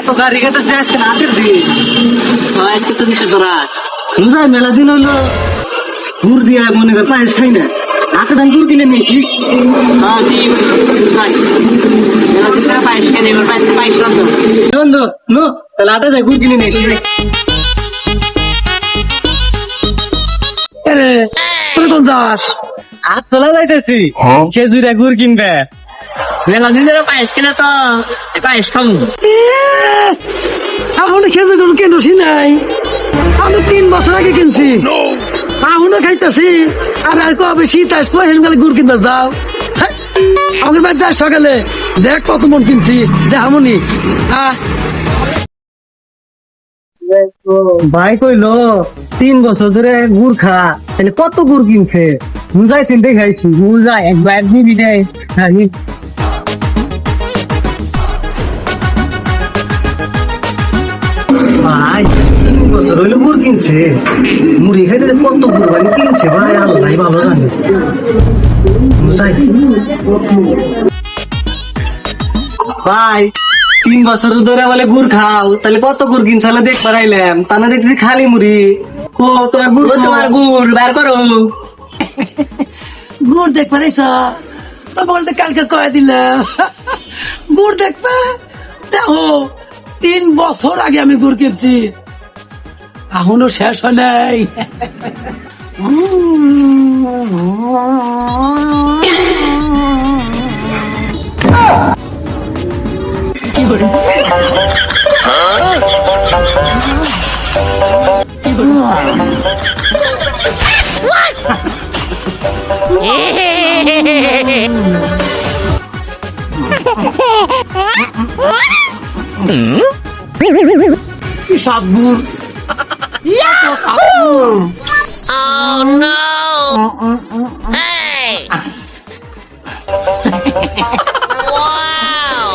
এত গাড়ি খেতে আজকে রাতের দিন আজকে তো নিষেধ ধরা বুঝাই মেলা দিন হইলো গুড় দিয়ে মনে কর পায়েস খাই না হাতে ধান গুড় কিনে নিয়েছি পায়েস খেয়ে এবার পায়েস রাখতো বন্ধু নো তাহলে আটা যায় গুড় কিনে নিয়েছি দাস হাত তোলা যাইতেছি খেজুরে গুড় কিনবে মেলা দিন ধরে পায়েস কিনে তো পায়েস খাবো এখন খেতে কোনো কেনছি নাই আমি 3 বছর আগে কিনছি এখনো খাইতেছি আর কবে শীত আসবো হেন গুড় কিনতে যাও আমাদের বাড়ি যাই সকালে দেখ কত মন কিনছি দেখামনি ভাই কইলো 3 বছর ধরে গুড় খা তাহলে কত গুড় কিনছে বুঝাই চিনতে খাইছি বুঝাই একবার দিবি দেয় ভাই 3 বছর হইলো গুড় কিনছে মুড়ি খাইতে কত গুড় বানি কিনছে ভাই আল্লাহ ভালো জানে বুঝাই ভাই 3 বছর ধরে বলে গুড় খাও তাহলে কত গুড় কিনছে দেখ পারাইলাম তা না দেখছি খালি মুড়ি ও তোমার গুড় বার করো গুড় দেখ পারিস তো বলতে কালকে কয়ে দিলাম গুড় দেখবে দেখো 3 বছর আগে আমি গুড় কিনছি এখনো শেষ হয় নাই সব গুড় Oh no! Hey! Wow!